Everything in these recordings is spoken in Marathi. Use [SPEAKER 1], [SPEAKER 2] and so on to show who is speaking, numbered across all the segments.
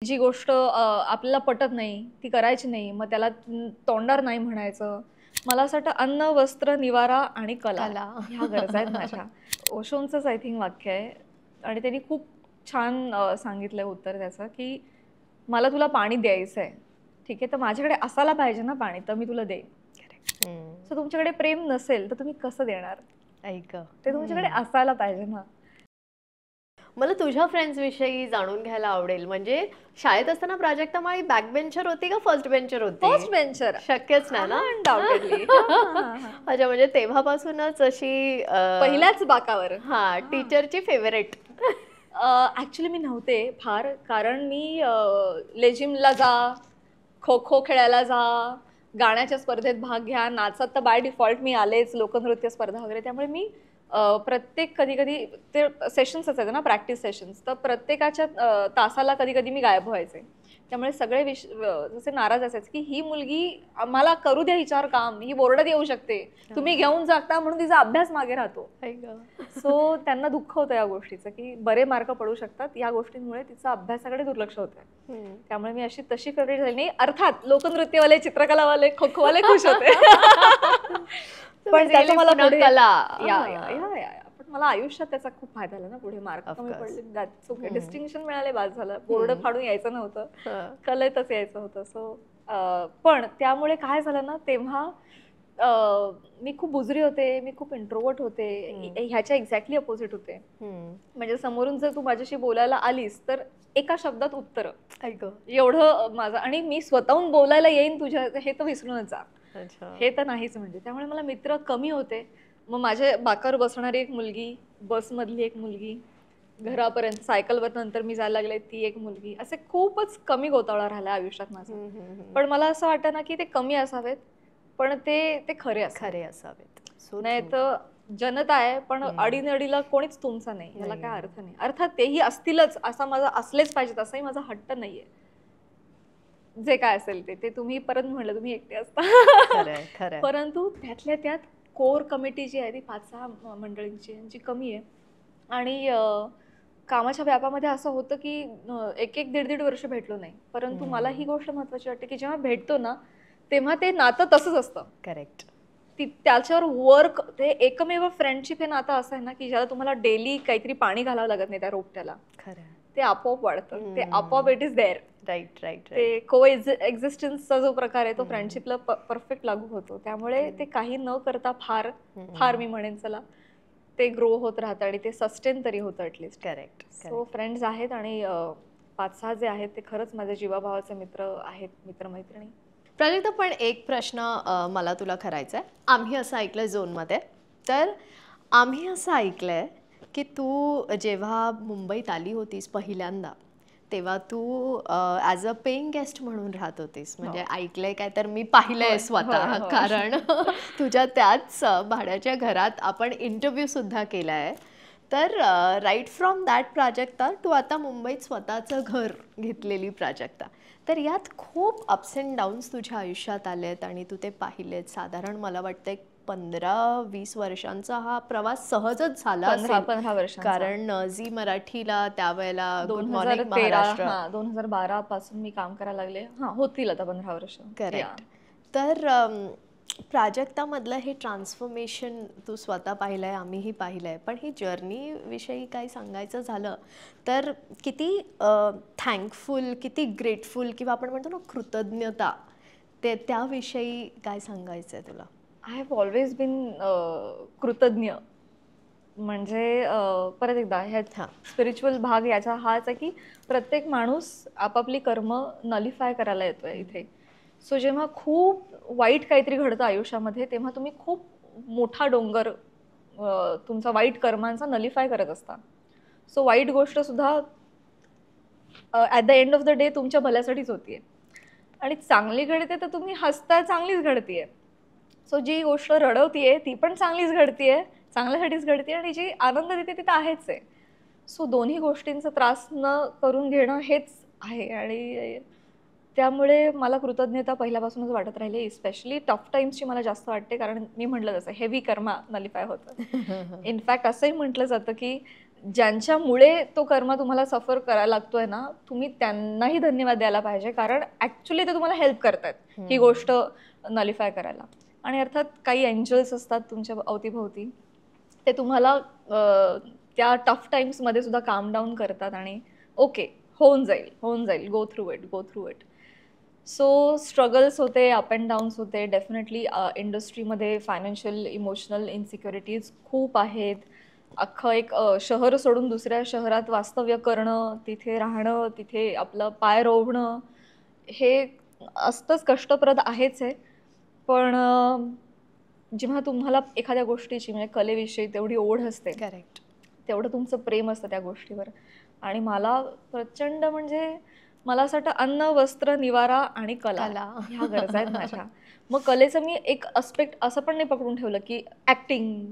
[SPEAKER 1] जी गोष्ट आपल्याला पटत नाही ती करायची नाही, मग त्याला तोंडावर नाही म्हणायचं. मला असं वाटतं अन्न, वस्त्र, निवारा आणि कला
[SPEAKER 2] कला.
[SPEAKER 1] ह्या गरजा आहेत माझ्या. ओशोंचंच आय थिंक वाक्य आहे आणि त्यांनी खूप छान सांगितलंय उत्तर त्याचं, की मला तुला पाणी द्यायचंय. ठीक आहे, तर माझ्याकडे असायला पाहिजे ना पाणी, तर मी तुला देईन. सो तुमच्याकडे प्रेम नसेल तर तुम्ही कसं देणार?
[SPEAKER 2] ऐक
[SPEAKER 1] ते तुमच्याकडे असायला पाहिजे ना.
[SPEAKER 2] मला तुझ्या फ्रेंड्स विषयी जाणून घ्यायला आवडेल. म्हणजे शाळेत असताना प्राजक्ता माळी बॅक बेंचर होती का फर्स्ट बेंचर होती?
[SPEAKER 1] First bencher.
[SPEAKER 2] शक्यच नाही ना.
[SPEAKER 1] अनडाउटेडली.
[SPEAKER 2] अच्छा, म्हणजे तेव्हापासूनच अशी
[SPEAKER 1] पहिल्याच बाकावर.
[SPEAKER 2] हा टीचरची फेवरेट.
[SPEAKER 1] ऍक्च्युली मी नव्हते फार, कारण मी लेझिमला जा, खो खो खेळायला जा, गाण्याच्या स्पर्धेत भाग घ्या, नाचात तर बाय डिफॉल्ट मी आलेच, लोकनृत्य स्पर्धा वगैरे. त्यामुळे मी प्रत्येक कधी कधी ते सेशन्स असायचे ना, प्रॅक्टिस सेशन्स, तर प्रत्येकाच्या तासाला कधी कधी मी गायब व्हायचे. त्यामुळे सगळे जसे नाराज असायचे की ही मुलगी मला करू द्या हिच्यावर काम, ही बोर्डात येऊ शकते, तुम्ही घेऊन जाता म्हणून तिचा अभ्यास मागे राहतो. सो त्यांना दुःख होतं या गोष्टीचं की बरे मार्क पडू शकतात, या गोष्टींमुळे तिचा अभ्यासाकडे दुर्लक्ष होतंय. त्यामुळे मी अशी तशी फेवरेट झाली नाही. अर्थात लोकनृत्यवाले, चित्रकलावाले, खो खोवाले खुश होते. पण त्याचा मला पुढे पण मला आयुष्यात त्याचा खूप फायदा झाला ना. पुढे मार्क कमी पडले, डिस्टिंक्शन मिळाले, बाद झालं. बोर्ड फाडून यायचं नव्हतं, कलेतच यायचं होतं. सो पण त्यामुळे काय झालं ना, तेव्हा मी खूप बुजरी होते, मी खूप इंट्रोवर्ट होते, ह्याच्या एक्झॅक्टली अपोजिट होते. म्हणजे समोरून जर तू माझ्याशी बोलायला आलीस तर एका शब्दात उत्तर, एवढं माझं. आणि मी स्वतःहून बोलायला येईन तुझ्या, हे तर विसरूनच जा, हे तर नाहीच. म्हणजे त्यामुळे मला मित्र कमी होते. मग माझ्या बाकावर बसणारी एक मुलगी, बसमधली एक मुलगी, घरापर्यंत सायकलवर नंतर मी जायला लागले ती एक मुलगी, असे खूपच कमी गोतावळा राहिला आयुष्यात माझा. पण मला असं वाटतं ना की ते कमी असावेत, पण ते खरे असावेत. नाही तर जनता आहे पण अडीनडीला कोणीच तुमचा नाही, याला काय अर्थ नाही. अर्थात तेही असतीलच, असा माझा असलेच पाहिजेत असाही माझा हट्ट नाहीये. जे काय असेल ते तुम्ही परत म्हणलं, तुम्ही एकटे असता. परंतु त्यातल्या त्यात कोर कमिटी जी आहे ती 5-6 मंडळींची, यांची कमी आहे. आणि कामाच्या व्यापामध्ये असं होतं की 1-1, 1.5 वर्ष भेटलो नाही. परंतु मला ही गोष्ट महत्वाची वाटते की जेव्हा भेटतो ना तेव्हा ते नातं तसंच असतं.
[SPEAKER 2] करेक्ट.
[SPEAKER 1] त्याच्यावर वर्क, ते एकमेव फ्रेंडशिप हे नातं असं आहे ना की ज्याला तुम्हाला डेली काहीतरी पाणी घालावं लागत नाही त्या रोपट्याला. ते आपोआप वाढतं, ते आपोआप it is there.
[SPEAKER 2] Right right.
[SPEAKER 1] ते को एक्झिस्टन्सचा जो प्रकार आहे तो फ्रेंडशिपला परफेक्ट लागू होतो. त्यामुळे ते काही न करता फार फार मी म्हणेन चला ते ग्रो होत राहतं आणि ते सस्टेन तरी होतं ॲटलिस्ट.
[SPEAKER 2] करेक्ट.
[SPEAKER 1] सो फ्रेंड्स आहेत आणि 5-6 जे आहेत ते खरंच माझे जीवाभावाचे मित्र आहेत, मित्रमैत्रिणी.
[SPEAKER 2] प्राजक्ता, पण एक प्रश्न मला तुला करायचा आहे. आम्ही असं ऐकलं झोनमध्ये, तर आम्ही असं ऐकलंय की तू जेव्हा मुंबईत आली होतीस पहिल्यांदा तेव्हा तू ॲज अ पेइंग गेस्ट म्हणून राहत होतीस. म्हणजे ऐकलंय काय तर मी पाहिलंय स्वतः, कारण तुझ्या त्याच भाड्याच्या घरात आपण इंटरव्ह्यू सुद्धा केलाय. तर right from that Prajakta to आता मुंबईत स्वतःचं घर घेतलेली प्राजक्ता, तर यात खूप अप्स अँड डाऊन्स तुझ्या आयुष्यात आलेत आणि तू ते पाहिलेत. साधारण मला वाटतं 15-20 वर्षांचा हा प्रवास सहजच झाला असेल.
[SPEAKER 1] 15 वर्षांचा.
[SPEAKER 2] कारण झी मराठीला त्यावेळेला गुड मॉर्निंग महाराष्ट्र
[SPEAKER 1] 2012 पासून मी काम करायला लागले. होतील आता 15 वर्ष.
[SPEAKER 2] करेक्ट. तर प्राजक्तामधलं हे ट्रान्सफॉर्मेशन तू स्वतः पाहिलंय, आम्हीही पाहिलंय. पण ही जर्नी विषयी काही सांगायचं झालं तर किती थँकफुल, किती ग्रेटफुल, किंवा आपण म्हणतो ना कृतज्ञता, ते त्याविषयी काय सांगायचं आहे तुला?
[SPEAKER 1] आय हॅव ऑलवेज बीन कृतज्ञ. म्हणजे परत एकदा ह्यात स्पिरिच्युअल भाग याचा हाच आहे की प्रत्येक माणूस आपापली कर्म नलिफाय करायला येतोय इथे. सो जेव्हा खूप वाईट काहीतरी घडतं आयुष्यामध्ये तेव्हा तुम्ही खूप मोठा डोंगर तुमचा वाईट कर्मांचा नलिफाय करत असता. सो वाईट गोष्ट सुद्धा at the end of the day तुमच्या भल्यासाठीच होतीये. आणि चांगली घडते तर तुम्ही हसता, चांगलीच घडतीये. सो जी गोष्ट रडवतीये ती पण चांगलीच घडतीये, चांगल्यासाठीच घडते, आणि जी आनंद देते ती तर आहेच आहे. सो दोन्ही गोष्टींचा त्रास न करून घेणं हेच आहे. आणि त्यामुळे मला कृतज्ञता पहिल्यापासूनच वाटत राहिली. स्पेशली टफ टाइम्सची मला जास्त वाटते, कारण मी म्हटलं जसं हेवी कर्मा नलिफाय होतं. इनफॅक्ट असंही म्हटलं जातं की ज्यांच्यामुळे तो कर्म तुम्हाला सफर करायला लागतोय ना, तुम्ही त्यांनाही धन्यवाद द्यायला पाहिजे, कारण ऍक्च्युली ते तुम्हाला हेल्प करतायत ही गोष्ट नलिफाय करायला. आणि अर्थात काही एंजल्स असतात तुमच्या अवतीभोवती, ते तुम्हाला त्या टफ टाइम्समध्ये सुद्धा काम डाऊन करतात आणि ओके, होऊन जाईल, होऊन जाईल, go through it, go through it. So struggles होते, अप अँड डाऊन्स होते डेफिनेटली. इंडस्ट्रीमध्ये फायनान्शियल इमोशनल इन्सिक्युरिटीज खूप आहेत. अख्खं एक शहर सोडून दुसऱ्या शहरात वास्तव्य करणं, तिथे राहणं, तिथे आपलं पाय रोवणं, हे असतंच, कष्टप्रद आहेच आहे. पण जेव्हा तुम्हाला एखाद्या गोष्टीची म्हणजे कलेविषयी तेवढी ओढ असते,
[SPEAKER 2] करेक्ट.
[SPEAKER 1] तेवढं तुमचं प्रेम असतं त्या गोष्टीवर. आणि मला प्रचंड म्हणजे मला असं वाटतं अन्न, वस्त्र, निवारा आणि कला
[SPEAKER 2] कला.
[SPEAKER 1] ह्या गरजा आहेत माझ्या. मग कलेचं मी एक अस्पेक्ट असं पण नाही पकडून ठेवलं की ऍक्टिंग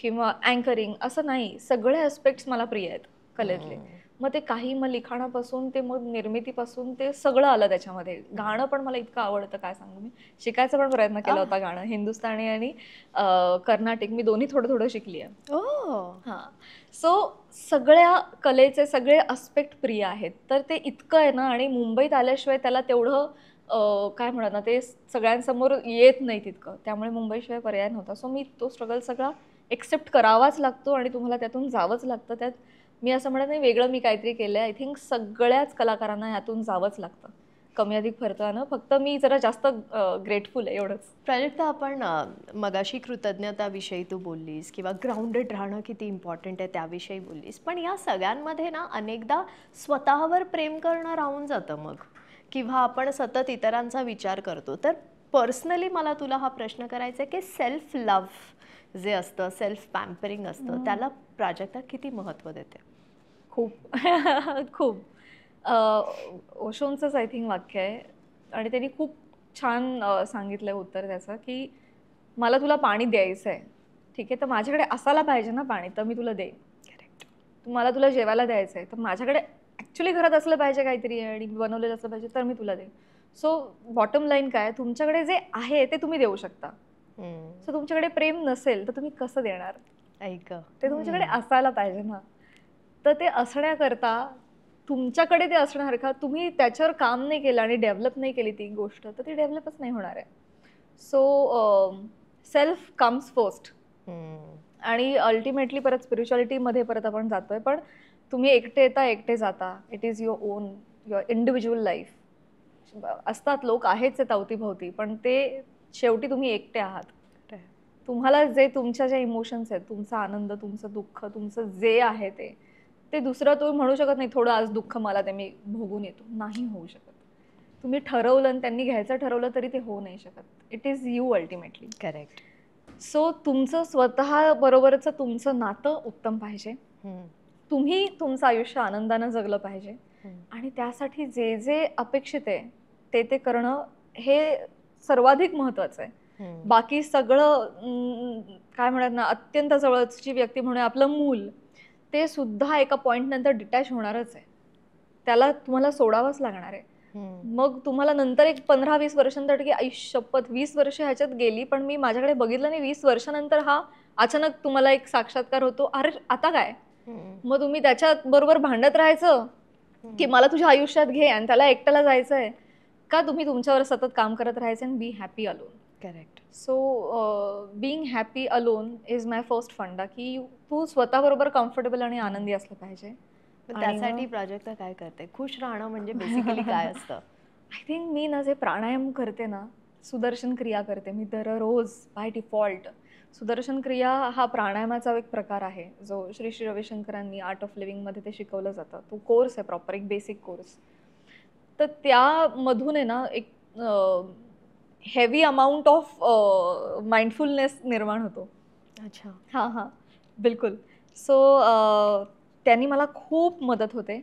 [SPEAKER 1] किंवा अँकरिंग, असं नाही. सगळे अस्पेक्ट्स मला प्रिय आहेत कलेतले. मग ते काही, मग लिखाणापासून ते मग निर्मितीपासून ते सगळं आलं त्याच्यामध्ये. गाणं पण मला इतकं आवडतं, काय सांगू मी. शिकायचा पण प्रयत्न केला होता गाणं, हिंदुस्थानी आणि कर्नाटिक मी दोन्ही थोडं थोडं शिकली आहे. हां. सो सगळ्या कलेचे सगळे अस्पेक्ट प्रिय आहेत. तर ते इतकं आहे ना, आणि मुंबईत आल्याशिवाय त्याला तेवढं काय म्हणतात ना, ते सगळ्यांसमोर येत नाही तितकं. त्यामुळे मुंबईशिवाय पर्याय नव्हता. सो मी तो स्ट्रगल सगळा एक्सेप्ट करावाच लागतो आणि तुम्हाला त्यातून जावंच लागतं. त्यात मी असं म्हणत नाही वेगळं मी काहीतरी केलंय. आय थिंक सगळ्याच कलाकारांना यातून जावंच लागतं, कमी अधिक फरकानं. फक्त मी जरा जास्त ग्रेटफुल आहे, एवढंच.
[SPEAKER 2] प्राजक्ता, आपण मगाशी कृतज्ञताविषयी तू बोललीस किंवा ग्राउंडेड राहणं किती इम्पॉर्टंट आहे त्याविषयी बोललीस, पण या सगळ्यांमध्ये ना अनेकदा स्वतःवर प्रेम करणं राहून जातं मग, किंवा आपण सतत इतरांचा विचार करतो. तर पर्सनली मला तुला हा प्रश्न करायचा आहे की सेल्फ लव्ह जे असतं, सेल्फ पॅम्परिंग असतं, त्याला प्राजक्ता किती महत्त्व देते?
[SPEAKER 1] खूप खूप. ओशोंचंच आय थिंक वाक्य आहे आणि त्यांनी खूप छान सांगितलंय उत्तर त्याचं, की मला तुला पाणी द्यायचं आहे, ठीक आहे, तर माझ्याकडे असायला पाहिजे ना पाणी, तर मी तुला देईन.
[SPEAKER 2] करेक्ट.
[SPEAKER 1] मला तुला जेवायला द्यायचं आहे, तर माझ्याकडे ॲक्च्युली घरात असलं पाहिजे काहीतरी आणि बनवलेलं असलं पाहिजे, तर मी तुला देईन. सो बॉटम लाईन काय, तुमच्याकडे जे आहे ते तुम्ही देऊ शकता. सो तुमच्याकडे प्रेम नसेल तर तुम्ही कसं देणार?
[SPEAKER 2] ऐक.
[SPEAKER 1] ते तुमच्याकडे असायला पाहिजे ना. तर ते असण्याकरता तुमच्याकडे ते असण्यासारखं तुम्ही त्याच्यावर काम नाही केलं आणि डेव्हलप नाही केली ती गोष्ट, तर ती डेव्हलपच नाही होणार आहे. So self comes first. आणि अल्टिमेटली परत स्पिरिच्युअलिटीमध्ये परत आपण जातोय. पण तुम्ही एकटे येता, एकटे जाता. It is your on, your individual life. असतात लोक आहेच आहेत अवतीभोवती, पण ते शेवटी तुम्ही एकटे आहात. तुम्हाला जे तुमच्या ज्या इमोशन्स आहेत, तुमचा आनंद, तुमचं दुःख, तुमचं जे आहे ते दुसरं तुम्ही म्हणू शकत नाही थोडं आज दुःख मला ते मी भोगून येतो, नाही होऊ शकत. तुम्ही ठरवलं आणि त्यांनी घ्यायचं ठरवलं तरी ते होऊ नाही शकत. It is you ultimately.
[SPEAKER 2] Correct.
[SPEAKER 1] So तुमचं स्वतः बरोबरचं तुमचं नातं उत्तम पाहिजे. तुम्ही तुमचं आयुष्य आनंदानं जगलं पाहिजे आणि त्यासाठी जे जे अपेक्षित आहे ते करणं हे सर्वाधिक महत्वाचं आहे. बाकी सगळं काय म्हणतात ना, अत्यंत जवळची व्यक्ती म्हणून आपलं मूल, ते सुद्धा एका पॉइंट नंतर डिटॅच होणारच आहे. त्याला तुम्हाला सोडावंच लागणार आहे. मग तुम्हाला नंतर एक 15-20 वर्षांनंतर की आई शपथ 20 वर्ष ह्याच्यात गेली, पण मी माझ्याकडे बघितलं नाही. 20 वर्षानंतर हा अचानक तुम्हाला एक साक्षात्कार होतो, अरे आता काय? मग तुम्ही त्याच्या बरोबर भांडत राहायचं की मला तुझ्या आयुष्यात घे आणि त्याला एकट्याला जायचंय का? तुम्ही तुमच्यावर सतत काम करत राहायचं आणि be happy alone.
[SPEAKER 2] Correct.
[SPEAKER 1] So being happy alone is my first फंडा, की तू स्वतःबरोबर कम्फर्टेबल आणि आनंदी असलं पाहिजे.
[SPEAKER 2] त्यासाठी प्राजक्ता काय करते? खुश राहणं म्हणजे बेसिकली काय असतं?
[SPEAKER 1] आय थिंक मी ना जे प्राणायाम करते ना, सुदर्शन क्रिया करते मी दररोज बाय डिफॉल्ट. सुदर्शन क्रिया हा प्राणायामाचा एक प्रकार आहे, जो श्री श्री रविशंकरांनी आर्ट ऑफ लिव्हिंगमध्ये ते शिकवलं जातं. तो कोर्स आहे प्रॉपर, एक बेसिक कोर्स. तर त्यामधून आहे ना एक हेवी अमाऊंट ऑफ माइंडफुलनेस निर्माण होतो.
[SPEAKER 2] अच्छा.
[SPEAKER 1] हां, हां. बिलकुल. सो त्यांनी मला खूप मदत होते.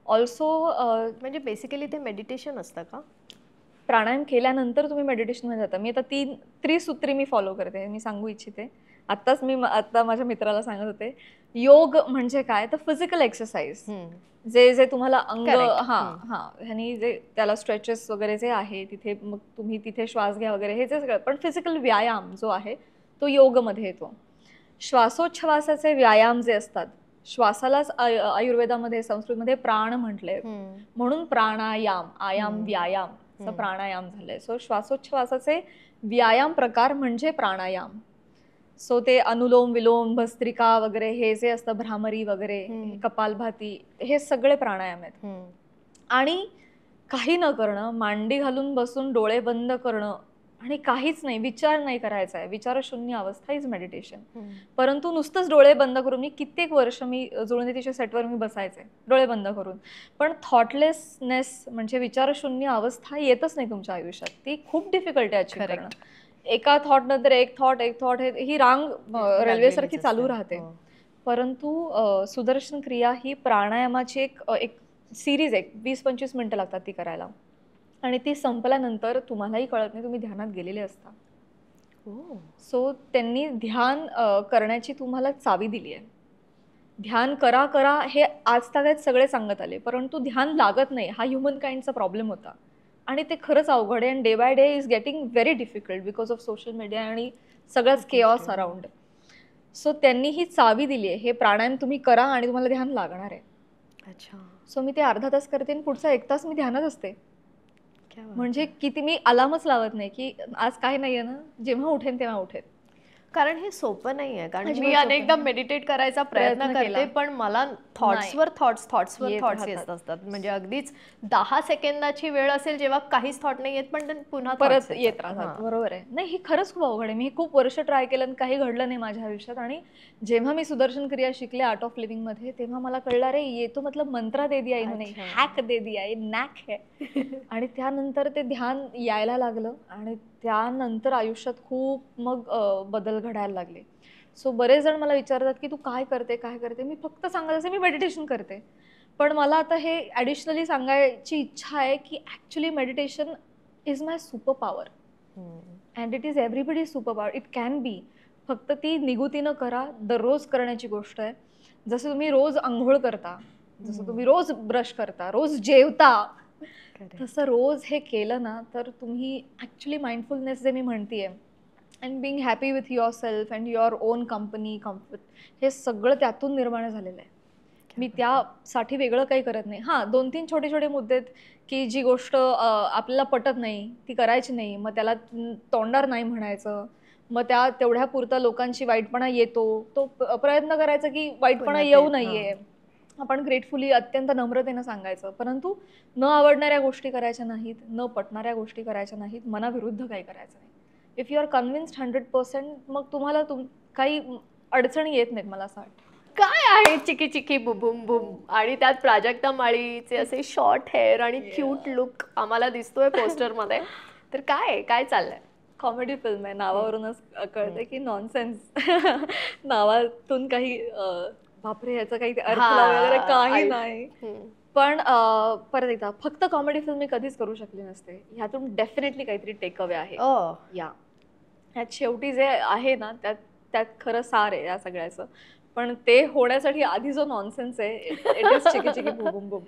[SPEAKER 1] ऑल्सो
[SPEAKER 2] म्हणजे बेसिकली ते मेडिटेशन असतं का?
[SPEAKER 1] प्राणायाम केल्यानंतर तुम्ही मेडिटेशनमध्ये जाता. मी आता 3 त्रिसूत्री मी फॉलो करते. मी सांगू इच्छिते. आत्ताच मी आता माझ्या मित्राला सांगत होते. योग म्हणजे काय? तर फिजिकल एक्सरसाइज. जे जे तुम्हाला अंग ह्यानी जे त्याला स्ट्रेचेस वगैरे जे आहे तिथे, मग तुम्ही तिथे श्वास घ्या वगैरे हे जे सगळं, पण फिजिकल व्यायाम जो आहे तो योगमध्ये येतो. श्वासोच्छवासाचे व्यायाम जे असतात श्वासालाच आयुर्वेदामध्ये संस्कृतमध्ये प्राण म्हटलंय, म्हणून प्राणायाम, आयाम व्यायाम असं प्राणायाम झालंय. सो श्वासोच्छवासाचे व्यायाम प्रकार म्हणजे प्राणायाम. सो ते अनुलोम विलोम भस्त्रिका वगैरे हे जे असतं, भ्रामरी वगैरे, कपालभाती, हे सगळे प्राणायाम आहेत. आणि काही न करणं, मांडी घालून बसून डोळे बंद करणं आणि काहीच नाही, विचार नाही करायचा आहे, विचारशून्य अवस्था इज मेडिटेशन. परंतु नुसतंच डोळे बंद करून, मी कित्येक वर्ष मी जुळणीतीच्या सेटवर मी बसायचे डोळे बंद करून, पण थॉटलेसनेस म्हणजे विचारशून्य अवस्था येतच नाही तुमच्या आयुष्यात. ती खूप डिफिकल्ट आहे अचीव्ह करणं. एका थॉट नंतर एक थॉट ही रांग रेल्वे सारखी चालू राहते. परंतु सुदर्शन क्रिया ही प्राणायामाची एक सिरीज आहे. 20-25 मिनिटं लागतात ती करायला, आणि ती संपल्यानंतर तुम्हालाही कळत नाही तुम्ही ध्यानात गेलेले असता. सो त्यांनी ध्यान करण्याची तुम्हाला चावी दिली आहे. ध्यान करा करा हे आजतागायत सगळे सांगत आले, परंतु ध्यान लागत नाही, हा ह्युमन काइंडचा प्रॉब्लेम होता. आणि ते खरंच अवघड आहे, आणि day by day is getting very difficult because of social media आणि सगळंच केऑस अराउंड. सो त्यांनी ही चावी दिली आहे, हे प्राणायाम तुम्ही करा आणि तुम्हाला ध्यान लागणार आहे.
[SPEAKER 2] अच्छा.
[SPEAKER 1] सो मी ते अर्धा तास करते आणि पुढचा 1 तास मी ध्यानात असते. म्हणजे किती, मी अलार्मच लावत नाही की आज काय नाहीये ना, जेव्हा उठेन तेव्हा उठेन.
[SPEAKER 2] कारण हे सोपं नाही आहे. कारण मी अनेकदा मेडिटेट करायचा प्रयत्न करते, पण मला थॉट्सवर थॉट्स येत असतात. म्हणजे अगदीच 10 सेकंदाची वेळ असेल जेव्हा काहीच थॉट नाही येत, पण पुन्हा
[SPEAKER 1] परत येत राहतात. बरोबर आहे. नाही, ही खरंच खूप अवघड आहे. मी खूप वर्ष ट्राय केलं आणि काही घडलं नाही माझ्या आयुष्यात. आणि जेव्हा मी सुदर्शन क्रिया शिकले आर्ट ऑफ लिव्हिंग मध्ये, तेव्हा मला कळलं, रे ये तो मतलब मंत्र दे दिया इन्होंने, हॅक दे दिया, ये नॅक है. आणि त्यानंतर ते ध्यान यायला लागलं आणि त्यानंतर आयुष्यात खूप मग बदल घडायला लागले. सो बरेच जण मला विचारतात की तू काय करते. मी फक्त सांगायचं असे, मी मेडिटेशन करते. पण मला आता हे ॲडिशनली सांगायची इच्छा आहे की actually meditation is my super power, and it is everybody super power. It can be. फक्त ती निगुतीनं करा, दररोज करण्याची गोष्ट आहे. जसं तुम्ही रोज आंघोळ करता, जसं तुम्ही रोज ब्रश करता, रोज जेवता, तसं रोज हे केलं ना, तर तुम्ही ॲक्च्युली माइंडफुलनेस जे मी म्हणतेय, and Bing happy with your self and your on company, comfort, हे सगळं त्यातून निर्माण झालेलं आहे. मी त्यासाठी वेगळं काही करत नाही. हां, 2-3 छोटे मुद्दे आहेत की जी गोष्ट आपल्याला पटत नाही ती करायची नाही, मग त्याला तोंडावर नाही म्हणायचं, मग त्या तेवढ्या पुरता लोकांची वाईटपणा येतो, तो प्रयत्न करायचा की वाईटपणा येऊ नये. आपण ग्रेटफुली अत्यंत नम्रतेनं सांगायचं. परंतु न आवडणाऱ्या गोष्टी करायच्या नाहीत, न पटणाऱ्या गोष्टी करायच्या नाहीत, मनाविरुद्ध काही करायचं नाही. इफ यू आर कन्व्हिन्स्ड 100%, मग तुम्हाला काही अडचणी येत नाहीत, मला असं वाटतं.
[SPEAKER 2] काय आहे चिकी चिकी बुबुम बुम, आणि त्यात प्राजक्ता माळीचे असे शॉर्ट हेअर आणि क्यूट लुक आम्हाला दिसतोय पोस्टर मध्ये. तर काय चाललंय?
[SPEAKER 1] कॉमेडी फिल्म आहे, नावावरूनच कळते की नॉनसेन्स. नावातून काही बापरे याचा काही अर्थ वगैरे काही नाही. पण परत एकदा, फक्त कॉमेडी फिल्म मी कधीच करू शकली नसते. ह्यातून डेफिनेटली काहीतरी टेक अवे आहे. ह्यात शेवटी जे आहे ना, त्यात खरं सार आहे या सगळ्याचं. पण ते होण्यासाठी आधी जो नॉनसेन्स आहे, इट इज चिकी चिकी बुबुम बुम.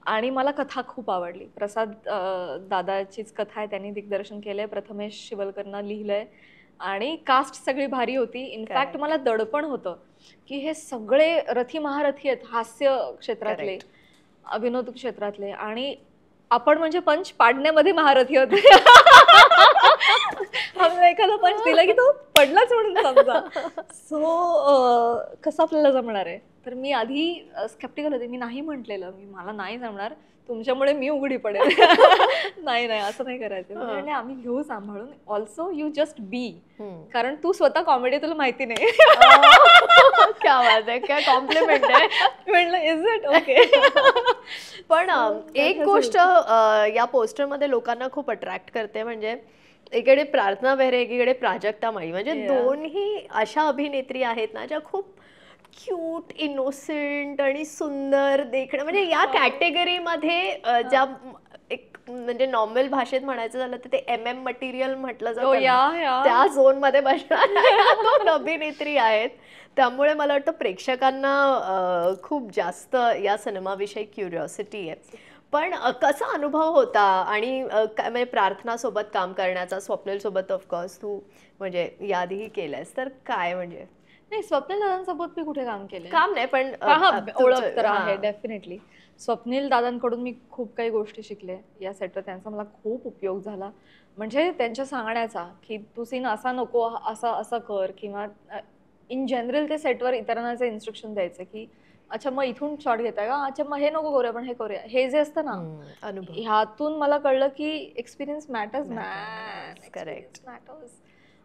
[SPEAKER 1] आणि मला कथा खूप आवडली. प्रसाद दादाचीच कथा आहे, त्यांनी दिग्दर्शन केलंय, प्रथमेश शिवलकरनं लिहिलंय, आणि कास्ट सगळी भारी होती. इनफॅक्ट मला दडपण होतं की हे सगळे रथी महारथी आहेत, हास्य क्षेत्रातले, विनोद क्षेत्रातले, आणि आपण म्हणजे पंच पाडण्यामध्ये महारथी होते. एखादा पंच दिला की तो पडलाच म्हणून समजा. सो कसं आपल्याला जमणार आहे? तर मी आधी स्केप्टिकल होते. मी नाही म्हटलेलं, मला नाही जमणार, तुमच्यामुळे मी उघडी पडेल. नाही असं नाही करायचं. म्हणजे आम्ही घेऊ सांभाळून. ऑल्सो यू जस्ट बी, कारण तू स्वतः कॉमेडी तुला माहिती नाही.
[SPEAKER 2] क्या बात आहे, काय कॉम्प्लिमेंट आहे.
[SPEAKER 1] म्हटलं इज इट ओके.
[SPEAKER 2] पण एक गोष्ट या पोस्टरमध्ये लोकांना खूप अट्रॅक्ट करते, म्हणजे एकीकडे प्रार्थना बेहरे, एकीकडे प्राजक्ता माळी, म्हणजे दोन्ही अशा अभिनेत्री आहेत ना ज्या खूप क्यूट, इनोसेंट आणि सुंदर देखणं, म्हणजे या कॅटेगरीमध्ये ज्या एक म्हणजे नॉर्मल भाषेत म्हणायचं झालं तर ते MM मटेरियल म्हटलं जातं, त्या झोन मध्ये बसणाऱ्या दोन अभिनेत्री आहेत. त्यामुळे मला वाटतं प्रेक्षकांना खूप जास्त या सिनेमाविषयी क्युरिओसिटी आहे. पण कसा अनुभव होता? आणि म्हणजे प्रार्थनासोबत काम करण्याचा, स्वप्नील सोबत ऑफकोर्स तू म्हणजे याआधीही केलंयस, तर काय म्हणजे
[SPEAKER 1] नाही, स्वप्नील दादांसोबत मी कुठे काम केलंय?
[SPEAKER 2] काम नाही पण
[SPEAKER 1] हा,
[SPEAKER 2] तुमचं-
[SPEAKER 1] ओळख तर आहे
[SPEAKER 2] हां.
[SPEAKER 1] डेफिनेटली. स्वप्नील दादांकडून मी खूप काही गोष्टी शिकले या सेटवर. त्यांचा मला खूप उपयोग झाला. म्हणजे त्यांच्या सांगण्याचा, की तू सीन असा नको, असा असं कर, किंवा इन जनरल ते सेटवर इतरांना जे इन्स्ट्रक्शन द्यायचे, की अच्छा मग इथून शॉट घेताय का, अच्छा मग हे नको करूया पण हे करूया, हे जे असतं ना,
[SPEAKER 2] अनुभव.
[SPEAKER 1] ह्यातून मला कळलं की experience matters, man,
[SPEAKER 2] Matters, correct.
[SPEAKER 1] Experience matters.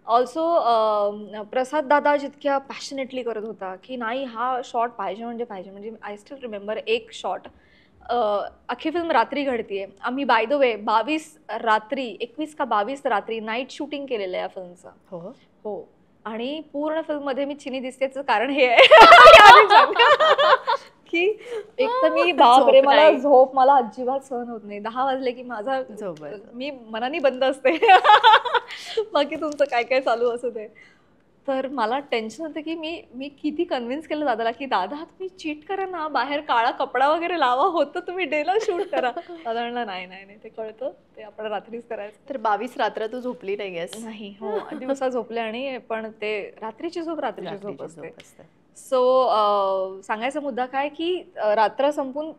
[SPEAKER 1] Also Prasad दादा जितक्या पॅशनेटली करत होता, की नाही हा शॉट पाहिजे म्हणजे पाहिजे. म्हणजे आय स्टील रिमेंबर एक शॉट, अख्खी फिल्म रात्री घडतीये. आम्ही बाय द वे 22 रात्री, 21 का 22 रात्री नाईट शूटिंग केलेलं आहे या फिल्मचं.
[SPEAKER 2] हो
[SPEAKER 1] हो. आणि पूर्ण फिल्ममध्ये मी चिनी दिसतेच कारण हे आहे. हे आधीच सांग. की एक तर मी बापरे,
[SPEAKER 2] झोप
[SPEAKER 1] मला
[SPEAKER 2] नाही.
[SPEAKER 1] झोप मला अजिबात सहन होत नाही. 10 वाजले की माझा
[SPEAKER 2] झोपायचं.
[SPEAKER 1] मी मनाने बंद असते. बाकी तुमचं काय काय चालू असू दे. तर मला टेन्शन होतं की मी मी किती कन्व्हिन्स केलं दादाला, की दादा तुम्ही चीट करा ना, बाहेर काळा कपडा वगैरे लावा, होतं तुम्ही डेला शूट करा. दादा म्हणला नाही नाही नाही, ते कळतं, ते आपण रात्रीच करायचं.
[SPEAKER 2] तर 22 रात्र तू झोपली नाहीयेस.
[SPEAKER 1] नाही, हो, दिवसा झोपले, आणि पण ते रात्रीची झोप रात्रीची झोप
[SPEAKER 2] रात्रीची
[SPEAKER 1] असते.
[SPEAKER 2] झोप असते.
[SPEAKER 1] सो सांगायचा मुद्दा काय, की रात्र संपून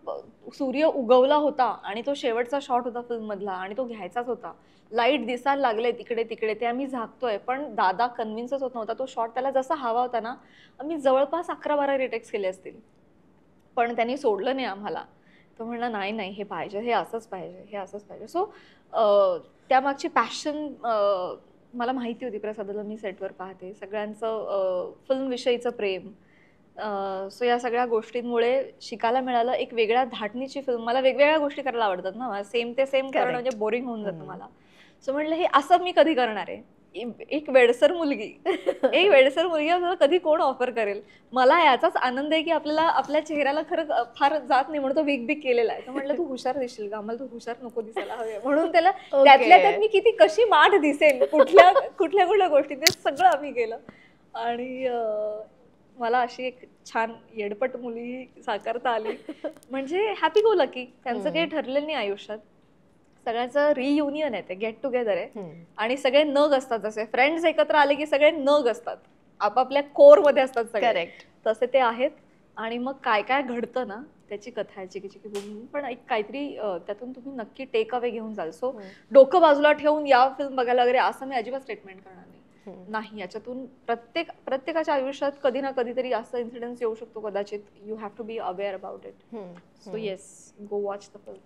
[SPEAKER 1] सूर्य उगवला होता आणि तो शेवटचा शॉट होता फिल्म मधला, आणि तो घ्यायचाच होता. लाईट दिसायला लागले तिकडे तिकडे, ते आम्ही झाकतोय, पण दादा कन्व्हिन्सच होत नव्हता. तो शॉट त्याला जसा हवा होता ना, आम्ही जवळपास 11-12 रिटेक्स केले असतील, पण त्यांनी सोडलं नाही आम्हाला. तो म्हणला नाही नाही, हे पाहिजे, हे असंच पाहिजे, हे असंच पाहिजे. सो त्यामागची पॅशन मला माहिती होती. प्रसादाला मी सेटवर पाहते, सगळ्यांचं फिल्म विषयीचं प्रेम. सो या सगळ्या गोष्टींमुळे शिकायला मिळालं. एक वेगळ्या धाटणीची फिल्म, मला वेगवेगळ्या गोष्टी करायला आवडतात ना, सेम ते सेम करणं
[SPEAKER 2] Correct.
[SPEAKER 1] म्हणजे बोरिंग होऊन जातं मला. सो म्हटलं हे असं मी कधी करणार आहे. एक वेडसर मुलगी, एक वेडसर मुलगी आपल्याला कधी कोण ऑफर करेल. मला याचाच आनंद आहे की आपल्याला आपल्या चेहऱ्याला खरं फार जात नाही म्हणून तो विग बिग केलेला आहे. तर म्हटलं तू हुशार दिसशील का, आम्हाला तू हुशार नको दिसायला हवे, म्हणून त्याला त्यातल्या त्यात मी किती कशी माठ दिसेल कुठल्या कुठल्या कुठल्या गोष्टी, ते सगळं आम्ही केलं. आणि मला अशी एक छान येडपट मुली साकारता आली. म्हणजे हॅपी गो लकी. त्यांचं काही ठरलेलं नाही आयुष्यात. सगळ्यांचं रियुनियन आहे, ते गेट टुगेदर आहे. आणि सगळे नग असतात, जसे फ्रेंड्स एकत्र आले की सगळे नग असतात, आपापल्या कोर मध्ये असतात सगळे.
[SPEAKER 2] करेक्ट.
[SPEAKER 1] तसे ते आहेत. आणि मग काय काय घडतं ना, त्याची कथा आहे चिकी चिकी बूम. पण एक काहीतरी त्यातून तुम्ही नक्की टेक अवे घेऊन जाल. सो डोकं बाजूला ठेवून या फिल्म बघायला वगैरे असं मी अजिबात स्टेटमेंट करणार नाही. नाही, याच्यातून प्रत्येकाच्या आयुष्यात कधी ना कधीतरी असं इन्सिडेंट येऊ शकतो कदाचित. You have to be aware about it. So yes, go watch the film.